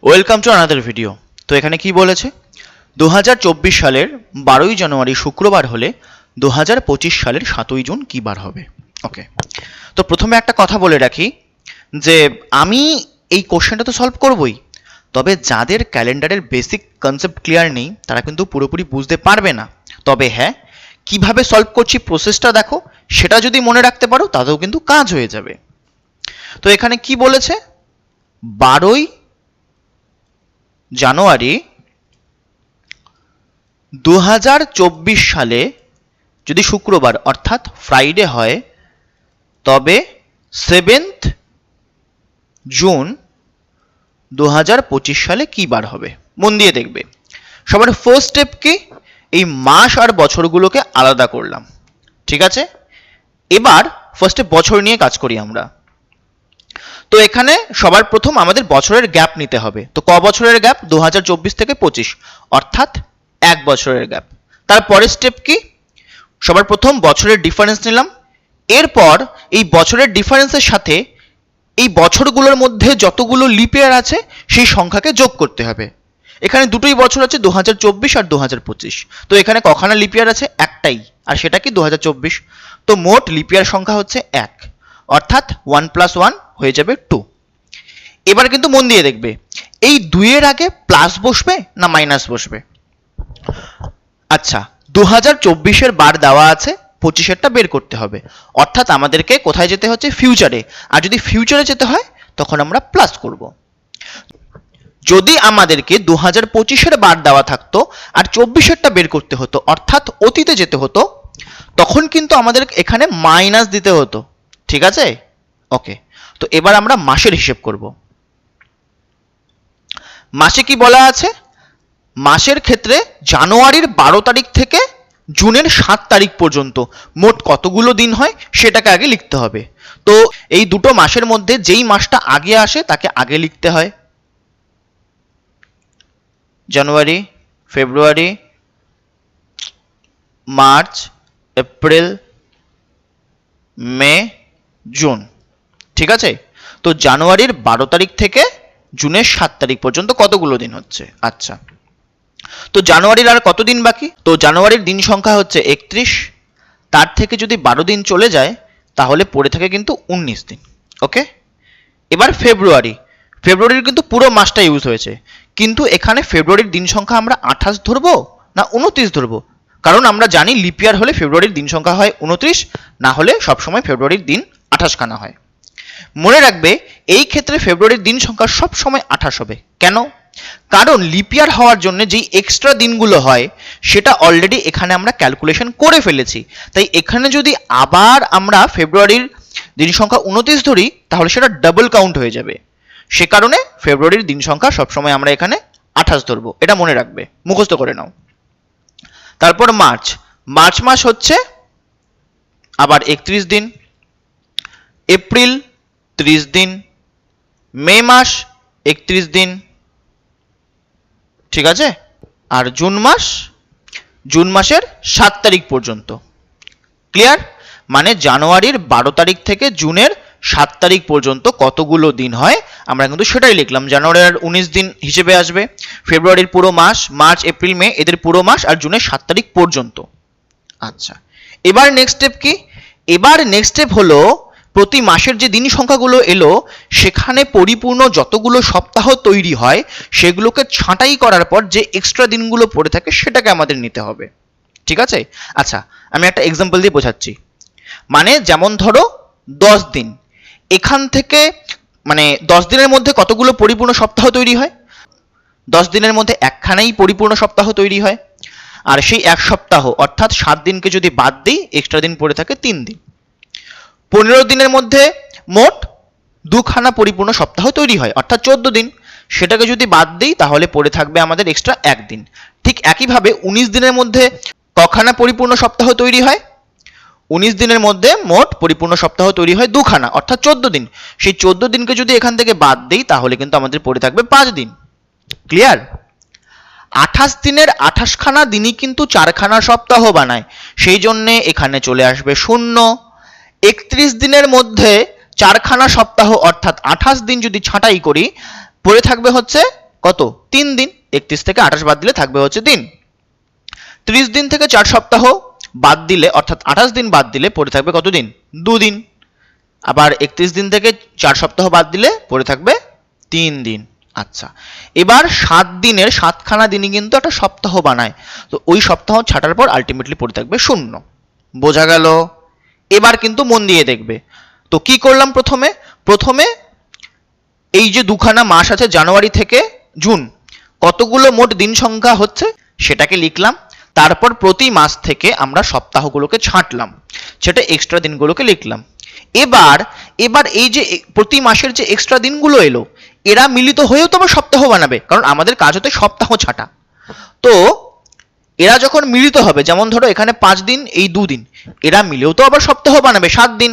Welcome to another video. তো এখানে কি বলেছে, 2024 সালের 12ই জানুয়ারি শুক্রবার হলে 2025 সালের 7ই জুন কি বার হবে। ওকে, তো প্রথমে একটা কথা বলে রাখি যে আমি এই কোশ্চেনটা তো সলভ করবই, তবে যাদের ক্যালেন্ডারের বেসিক কনসেপ্ট ক্লিয়ার নেই তারা কিন্তু পুরোপুরি বুঝতে পারবে না। তবে হ্যাঁ, কিভাবে সলভ করছি প্রসেসটা দেখো, সেটা যদি মনে রাখতে পারো তাতেও কিন্তু কাজ হয়ে যাবে। তো এখানে কি বলেছে, 12ই জানুয়ারি 2024 সালে যদি শুক্রবার অর্থাৎ ফ্রাইডে হয়, তবে 7th জুন 2025 সালে কি বার হবে। মন দিয়ে দেখবে। সবার ফার্স্ট স্টেপ কি, এই মাস আর বছরগুলোকে আলাদা করলাম। ঠিক আছে, এবার ফার্স্টে বছর নিয়ে কাজ করি আমরা। তো এখানে সবার প্রথম আমাদের বছরের গ্যাপ নিতে হবে। তো ক বছরের গ্যাপ, 2024 থেকে 25, অর্থাৎ 1 বছরের গ্যাপ। তারপরের স্টেপ কি, সবার প্রথম বছরের ডিফারেন্স নিলাম। এরপর এই বছরের ডিফারেন্সের সাথে এই বছরগুলোর মধ্যে যতগুলো লিপ ইয়ার আছে সেই সংখ্যাকে যোগ করতে হবে। এখানে দুটোই বছর আছে, 2024 আর 2025। তো এখানে কখানা লিপ ইয়ার আছে, একটাই, আর সেটা কি 2024। তো মোট লিপ ইয়ার সংখ্যা হচ্ছে 1, অর্থাৎ 1 + 1 হয়ে যাবে 2। এবার কিন্তু মন দিয়ে দেখবে, এই 2 এর আগে প্লাস বসবে না মাইনাস বসবে। আচ্ছা, 2024 বার দেওয়া আছে, 25 বের করতে হবে, অর্থাৎ আমাদেরকে কোথায় যেতে হচ্ছে, ফিউচারে। আর যদি ফিউচারে যেতে হয় তখন আমরা প্লাস করব। যদি আমাদেরকে 2025 বার দেওয়া থাকতো আর 24 বের করতে হতো, অর্থাৎ অতীতে যেতে হতো, তখন কিন্তু আমাদের এখানে মাইনাস দিতে হতো। ঠিক আছে, ওকে। তো এবার আমরা মাসের হিসেব করব। মাসে কি বলা আছে, মাসের ক্ষেত্রে জানুয়ারির 12 তারিখ থেকে জুনের 7 তারিখ পর্যন্ত মোট কতগুলো দিন হয় সেটাকে আগে লিখতে হবে। তো এই দুটো মাসের মধ্যে যেই মাসটা আগে আসে তাকে আগে লিখতে হয়। জানুয়ারি, ফেব্রুয়ারি, মার্চ, এপ্রিল, মে, জুন। ঠিক আছে, তো জানুয়ারির 12 তারিখ থেকে জুনের 7 তারিখ পর্যন্ত কতগুলো দিন হচ্ছে। আচ্ছা, তো জানুয়ারির আর কত দিন বাকি, তো জানুয়ারির দিন সংখ্যা হচ্ছে 31। তার থেকে যদি 12 দিন চলে যায় তাহলে পড়ে থাকে কিন্তু 19 দিন। ওকে, এবার ফেব্রুয়ারির কিন্তু পুরো মাসটা ইউজ হয়েছে, কিন্তু এখানে ফেব্রুয়ারির দিন সংখ্যা আমরা 28 ধরবো না 29 ধরবো, কারণ আমরা জানি লিপ ইয়ার হলে ফেব্রুয়ারির দিন সংখ্যা হয় 29, না হলে সবসময় ফেব্রুয়ারির দিন 28 খানা হয়। মনে রাখবে, এই ক্ষেত্রে ফেব্রুয়ারির দিন সংখ্যা সবসময় 28 হবে। কেন? কারণ লিপ ইয়ার হওয়ার জন্য যেই এক্সট্রা দিনগুলো হয় সেটা অলরেডি এখানে আমরা ক্যালকুলেশন করে ফেলেছি। তাই এখানে যদি আবার আমরা ফেব্রুয়ারির দিন সংখ্যা 29 ধরি তাহলে সেটা ডাবল কাউন্ট হয়ে যাবে। সে কারণে ফেব্রুয়ারির দিন সংখ্যা সবসময় আমরা এখানে 28 ধরবো, এটা মনে রাখবে, মুখস্থ করে নাও। তারপর মার্চ মাস হচ্ছে আবার 31 দিন, এপ্রিল 30 দিন, মে মাস 31 দিন। ঠিক আছে, আর জুন মাসের 7 তারিখ পর্যন্ত। ক্লিয়ার? মানে জানুয়ারির 12 তারিখ থেকে জুনের 7 তারিখ পর্যন্ত কতগুলো দিন হয় আমরা কিন্তু সেটাই লিখলাম। জানুয়ারির 19 দিন হিসেবে আসবে, ফেব্রুয়ারির পুরো মাস, মার্চ, এপ্রিল, মে এদের পুরো মাস, আর জুনের 7 তারিখ পর্যন্ত। আচ্ছা, এবার নেক্সট স্টেপ কি, এবার নেক্সট স্টেপ হলো প্রতি মাসের যে দিন সংখ্যাগুলো এলো সেখানে পরিপূর্ণ যতগুলো সপ্তাহ তৈরি হয় সেগুলোকে ছাঁটাই করার পর যে এক্সট্রা দিনগুলো পড়ে থাকে সেটাকে আমাদের নিতে হবে। ঠিক আছে, আচ্ছা আমি একটা এক্সাম্পল দিয়ে বোঝাচ্ছি। মানে যেমন ধরো 10 দিন, এখান থেকে মানে 10 দিনের মধ্যে কতগুলো পরিপূর্ণ সপ্তাহ তৈরি হয়, 10 দিনের মধ্যে একখানেই পরিপূর্ণ সপ্তাহ তৈরি হয়। আর সেই এক সপ্তাহ অর্থাৎ 7 দিনকে যদি বাদ দিই এক্সট্রা দিন পড়ে থাকে 3 দিন। 15 দিনের মধ্যে মোট 2খানা পরিপূর্ণ সপ্তাহ তৈরি হয়, অর্থাৎ 14 দিন। সেটাকে যদি বাদ দিই তাহলে পড়ে থাকবে আমাদের এক্সট্রা 1 দিন। ঠিক একইভাবে 19 দিনের মধ্যে কখানা পরিপূর্ণ সপ্তাহ তৈরি হয়, 19 দিনের মধ্যে মোট পরিপূর্ণ সপ্তাহ তৈরি হয় 2খানা, অর্থাৎ 14 দিন। সেই 14 দিনকে যদি এখান থেকে বাদ দিই তাহলে কিন্তু আমাদের পড়ে থাকবে 5 দিন। ক্লিয়ার? 28 দিনের 28খানা দিনই কিন্তু 4খানা সপ্তাহ বানায়, সেই জন্যে এখানে চলে আসবে 0। 31 দিনের মধ্যে 4খানা সপ্তাহ অর্থাৎ 28 দিন যদি ছাঁটাই করি পড়ে থাকবে হচ্ছে কত 3 দিন, 31 থেকে 28 বাদ দিলে থাকবে হচ্ছে দিন। 30 দিন থেকে 4 সপ্তাহ বাদ দিলে অর্থাৎ 28 দিন বাদ দিলে পড়ে থাকবে কত দিন 2 দিন। আবার 31 দিন থেকে 4 সপ্তাহ বাদ দিলে পড়ে থাকবে 3 দিন। আচ্ছা, এবার 7 দিনের 7খানা দিনই কিন্তু একটা সপ্তাহ বানায়, তো ওই সপ্তাহ ছাটার পর আলটিমেটলি পড়ে থাকবে 0। বোঝা গেল? এবার কিন্তু মন দিয়ে দেখবে। তো কি করলাম, প্রথমে এই যে দুখানা মাস আছে জানুয়ারি থেকে জুন, কতগুলো মোট দিন সংখ্যা হচ্ছে সেটাকে লিখলাম। তারপর প্রতি মাস থেকে আমরা সপ্তাহগুলোকে ছাঁটলাম, সেটা এক্সট্রা দিনগুলোকে লিখলাম। এবার এই যে প্রতি মাসের যে এক্সট্রা দিনগুলো এলো, এরা মিলিত হয়েও তো আবার সপ্তাহ বানাবে, কারণ আমাদের কাজ হতে সপ্তাহ ছাঁটা। তো এরা যখন মিলিত হবে, যেমন ধরো এখানে 5 দিন, এই 2 দিন, এরা মিলেও তো আবার সপ্তাহ বানাবে 7 দিন।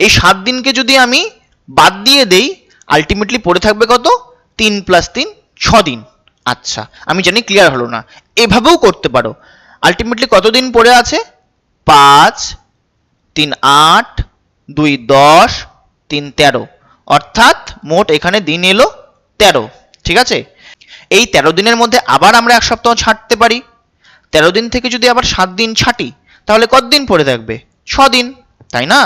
এই 7 দিনকে যদি আমি বাদ দিয়ে দেই, আলটিমেটলি পড়ে থাকবে কত 3 + 3 6 দিন। আচ্ছা, আমি জানি ক্লিয়ার হলো না, এভাবেও করতে পারো। আলটিমেটলি কত দিন পড়ে আছে 5 3 8 2 10 3 13, অর্থাৎ মোট এখানে দিন এলো 13। ঠিক আছে, এই 13 দিনের মধ্যে আবার আমরা এক সপ্তাহ ছাঁটতে পারি। 13 দিন থেকে যদি আবার 7 দিন ছাঁটি, তাহলে কত দিন পড়ে থাকবে 6 দিন, তাই না?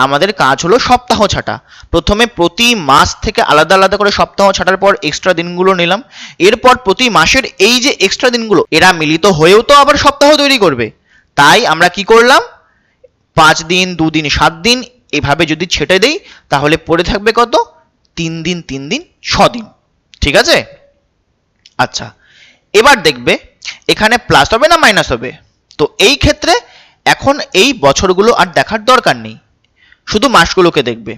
আমাদের কাজ হলো সপ্তাহ ছাঁটা। প্রথমে প্রতি মাস থেকে আলাদা আলাদা করে সপ্তাহ ছাঁটার পর এক্সট্রা দিনগুলো নিলাম। এরপর প্রতি মাসের এই যে এক্সট্রা দিনগুলো, এরা মিলিত হয়েও তো আবার সপ্তাহ তৈরি করবে। তাই আমরা কি করলাম, 5 দিন 2 দিন 7 দিন এভাবে যদি ছেটে দেই, তাহলে পড়ে থাকবে কত 3 দিন 3 দিন 6 দিন। ঠিক আছে? আচ্ছা, এবার দেখবে এখানে প্লাস হবে না মাইনাস হবে। তো এই ক্ষেত্রে এখন এই বছরগুলো আর দেখার দরকার নেই, শুধু মাসগুলোকে দেখবে।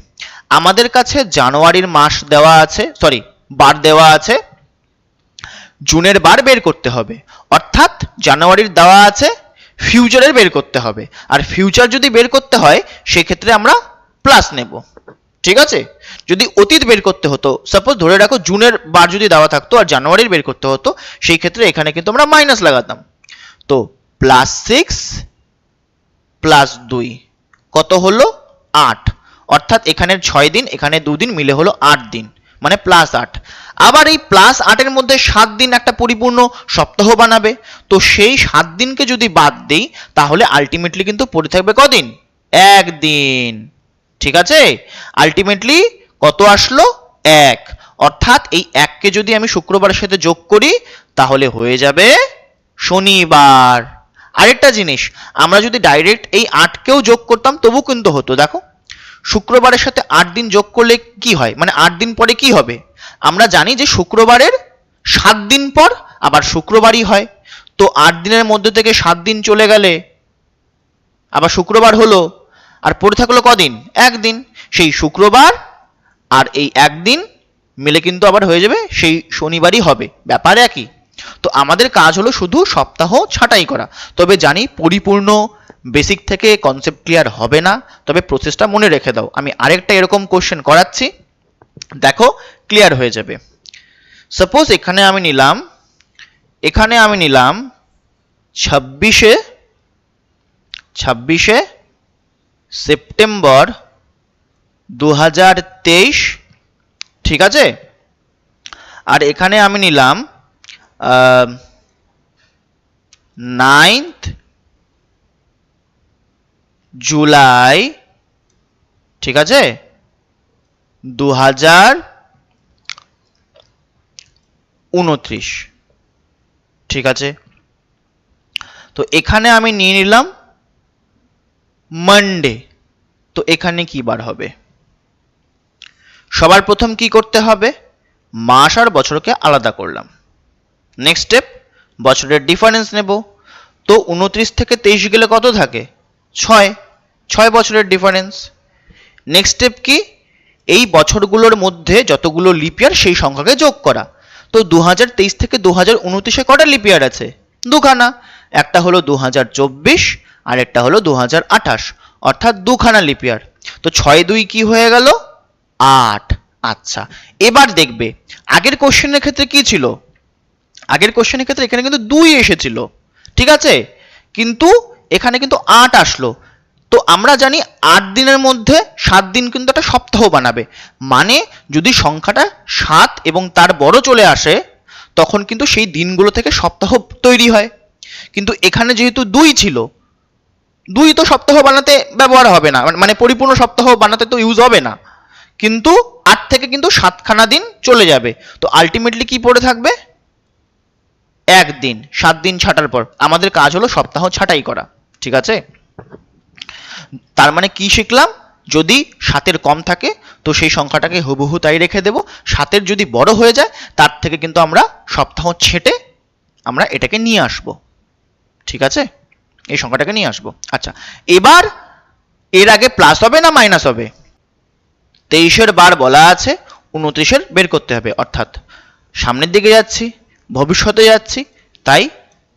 আমাদের কাছে জানুয়ারির মাস দেওয়া আছে, সরি বার দেওয়া আছে, জুনের বার বের করতে হবে। অর্থাৎ জানুয়ারির দেওয়া আছে, ফিউচারের বের করতে হবে। আর ফিউচার যদি বের করতে হয়, সেক্ষেত্রে আমরা প্লাস নেব। ঠিক আছে? যদি অতীত বের করতে হতো, সাপোজ ধরে রাখো জুনের বার যদি দেওয়া থাকতো আর জানুয়ারির বের করতে হতো, সেই ক্ষেত্রে এখানে কিন্তু আমরা মাইনাস লাগাতাম। তো +6 + 2 কত হলো 8, অর্থাৎ এখানের 6 দিন এখানে 2 দিন মিলে হলো 8 দিন, মানে +8। আবার এই +8-এর মধ্যে 7 দিন একটা পরিপূর্ণ সপ্তাহ বানাবে। তো সেই 7 দিনকে যদি বাদ দেই, তাহলে আলটিমেটলি কিন্তু পড়ে থাকবে কদিন 1 দিন। ঠিক আছে, আলটিমেটলি কত আসলো 1, অর্থাৎ এই 1কে যদি আমি শুক্রবারের সাথে যোগ করি, তাহলে হয়ে যাবে শনিবার। আরেকটা জিনিস, আমরা যদি ডাইরেক্ট এই 8কেও যোগ করতাম তবু কিন্তু হতো। দেখো, শুক্রবারের সাথে 8 দিন যোগ করলে কি হয়, মানে 8 দিন পরে কি হবে, আমরা জানি যে শুক্রবারের 7 দিন পর আবার শুক্রবারই হয়। তো 8 দিনের মধ্যে থেকে 7 দিন চলে গেলে আবার শুক্রবার হলো, আর পড়ে থাকলো কদিন 1 দিন। সেই শুক্রবার আর এই 1 দিন মিলে কিন্তু আবার হয়ে যাবে সেই শনিবারই হবে, ব্যাপার একই। তো আমাদের কাজ হলো শুধু সপ্তাহ ছাঁটাই করা। তবে জানি পরিপূর্ণ বেসিক থেকে কনসেপ্ট ক্লিয়ার হবে না, তবে প্রসেসটা মনে রেখে দাও। আমি আরেকটা এরকম কোশ্চেন করাচ্ছি, দেখো ক্লিয়ার হয়ে যাবে। সাপোজ এখানে আমি নিলাম 26শে সেপ্টেম্বর 2023। ঠিক আছে, আর এখানে আমি নিলাম 9th জুলাই, ঠিক আছে, 2029। ঠিক আছে, তো এখানে আমি নিয়ে নিলাম মানডে। তো এখানে কি বার হবে, সবার প্রথম কি করতে হবে, মাস আর বছরকে আলাদা করলাম। নেক্সট স্টেপ, বছরের ডিফারেন্স নেব। তো 29 থেকে 23 গেলে কত থাকে 6 বছরের ডিফারেন্স। নেক্সট স্টেপ কি, এই বছরগুলোর মধ্যে যতগুলো লিপ ইয়ার সেই সংখ্যাকে যোগ করা। তো 2023 থেকে 2029-এ কটা লিপ ইয়ার আছে, 2খানা, একটা হলো 2024 আর একটা হলো 2028, অর্থাৎ 2খানা লিপ ইয়ার। তো 6 2 কি হয়ে গেল 8। আচ্ছা, এবার দেখবে আগের কোশ্চেনের ক্ষেত্রে কি ছিল, আগের কোশ্চেনের ক্ষেত্রে এখানে কিন্তু 2 এসেছিল, ঠিক আছে, কিন্তু এখানে কিন্তু 8 আসলো। তো আমরা জানি 8 দিনের মধ্যে 7 দিন কিন্তু একটা সপ্তাহ বানাবে, মানে যদি সংখ্যাটা 7 এবং তার বড় চলে আসে তখন কিন্তু সেই দিনগুলো থেকে সপ্তাহ তৈরি হয়। কিন্তু এখানে যেহেতু 2 ছিল, 2 তো সপ্তাহ বানাতে ব্যবহার হবে না, মানে পরিপূর্ণ সপ্তাহ বানাতে তো ইউজ হবে না, কিন্তু 8 থেকে কিন্তু 7খানা দিন চলে যাবে। তো আলটিমেটলি কি পড়ে থাকবে? 1 দিন। 7 দিন ছাটার পর আমাদের কাজ হলো সপ্তাহ ছাটাই করা। ঠিক আছে, তার মানে কি শিখলাম? যদি 7-এর কম থাকে তো সেই সংখ্যাটাকে হুবহু তাই রেখে দেব, 7-এর যদি বড় হয়ে যায় তার থেকে কিন্তু আমরা সপ্তাহ ছেটে আমরা এটাকে নিয়ে আসব। ঠিক আছে, এই সংখ্যাটাকে নিয়ে আসব। আচ্ছা, এবার এর আগে প্লাস হবে না মাইনাস হবে? 23-এর বার বলা আছে, 29-এর বের করতে হবে, অর্থাৎ সামনের দিকে যাচ্ছি, ভবিষ্যতে যাচ্ছি, তাই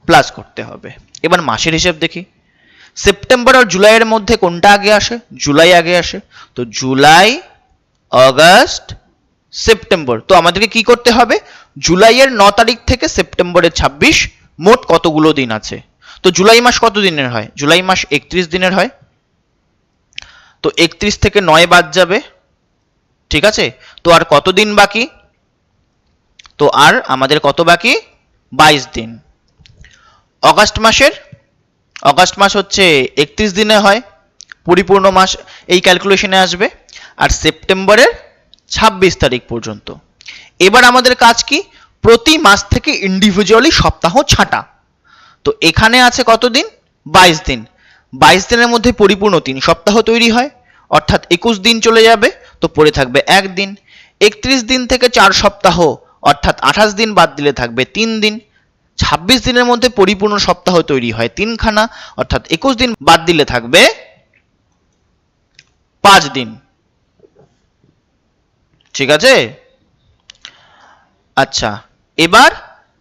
প্লাস করতে হবে। এবার মাসের হিসেব দেখি। সেপ্টেম্বর আর জুলাইয়ের মধ্যে কোনটা আগে আসে? জুলাই আগে আসে। তো জুলাই, অগাস্ট, সেপ্টেম্বর। তো আমাদেরকে কি করতে হবে? জুলাইয়ের 9 তারিখ থেকে সেপ্টেম্বরের 26 মোট কতগুলো দিন আছে? তো জুলাই মাস কত দিনের হয়? জুলাই মাস 31 দিনের হয়। তো 31 থেকে 9 বাদ যাবে। ঠিক আছে, তো আর কত দিন বাকি? তো আর আমাদের কত বাকি? 22 দিন। অগাস্ট মাস হচ্ছে 31 দিনে হয়, পরিপূর্ণ মাস এই ক্যালকুলেশনে আসবে। আর সেপ্টেম্বরের 26 তারিখ পর্যন্ত। এবার আমাদের কাজ কি? প্রতি মাস থেকে ইন্ডিভিজুয়ালি সপ্তাহ ছাঁটা। তো এখানে আছে কত দিন? 22 দিন। 22 দিনের মধ্যে পরিপূর্ণ 3 সপ্তাহ তৈরি হয়, অর্থাৎ 21 দিন চলে যাবে, তো পড়ে থাকবে 1 দিন। 31 দিন থেকে 4 সপ্তাহ অর্থাৎ 28 দিন বাদ দিলে থাকবে 3 দিন। 26 দিনের মধ্যে পরিপূর্ণ সপ্তাহ তৈরি হয় 3খানা, অর্থাৎ 21 দিন বাদ দিলে থাকবে 5 দিন। ঠিক আছে, আচ্ছা, এবার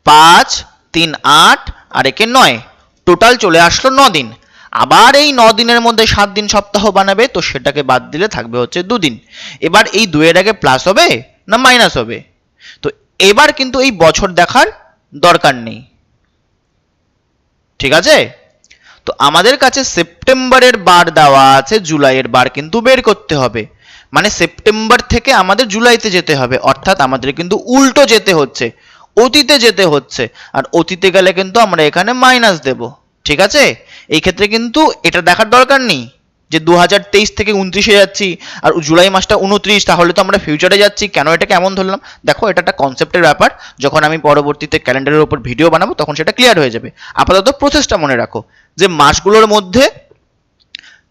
5, 3, 8 আর একে 9, টোটাল চলে আসলো 9 দিন। আবার এই 9 দিনের মধ্যে 7 দিন সপ্তাহ বানাবে, তো সেটাকে বাদ দিলে থাকবে হচ্ছে 2 দিন। এবার এই 2 এর আগে প্লাস হবে না মাইনাস হবে? তো এবার কিন্তু এই বছর দেখার দরকার নেই। ঠিক আছে, তো আমাদের কাছে সেপ্টেম্বরের বার দেওয়া আছে, জুলাইয়ের বার কিন্তু বের করতে হবে। মানে সেপ্টেম্বর থেকে আমাদের জুলাইতে যেতে হবে, অর্থাৎ আমাদের কিন্তু উল্টো যেতে হচ্ছে, অতীতে যেতে হচ্ছে। আর অতীতে গেলে কিন্তু আমরা এখানে মাইনাস দেব। ঠিক আছে, এই ক্ষেত্রে কিন্তু এটা দেখার দরকার নেই যে 2023 থেকে 29-এ যাচ্ছি আর জুলাই মাসটা 29, তাহলে তো আমরা ফিউচারে যাচ্ছি, কেন এটাকে এমন ধরলাম? দেখো, এটা একটা কনসেপ্টের ব্যাপার, যখন আমি পরবর্তীতে ক্যালেন্ডারের উপর ভিডিও বানাবো তখন সেটা ক্লিয়ার হয়ে যাবে। আপাতত প্রসেসটা মনে রাখো যে মাসগুলোর মধ্যে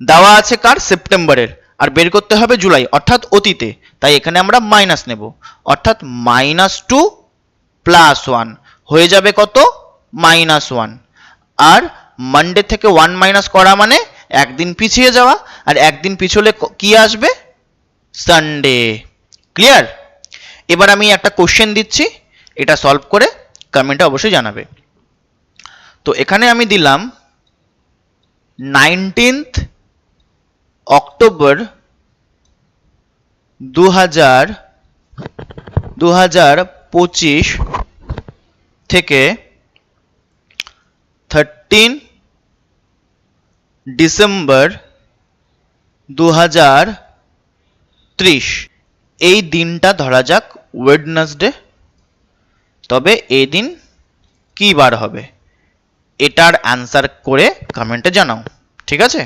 দেওয়া আছে কার? সেপ্টেম্বরের, আর বের করতে হবে জুলাই, অর্থাৎ অতীতে, তাই এখানে আমরা মাইনাস নেব, অর্থাৎ -2 + 1 হয়ে যাবে কত? -1। আর মানডে থেকে 1 মাইনাস করা মানে একদিন পিছিয়ে যাওয়া, আর একদিন পিছলে কি আসবে? সানডে। ক্লিয়ার? এবার আমি একটা কোশ্চেন দিচ্ছি, এটা সলভ করে কমেন্টে অবশ্যই জানাবে। তো এখানে আমি দিলাম 19th অক্টোবর 2025 থেকে 13 ডিসেম্বর 2030। এই দিনটা ধরা যাক ওয়েডনেসডে। তবে এই দিন কি বার হবে? এটার অ্যান্সার করে কমেন্টে জানাও। ঠিক আছে।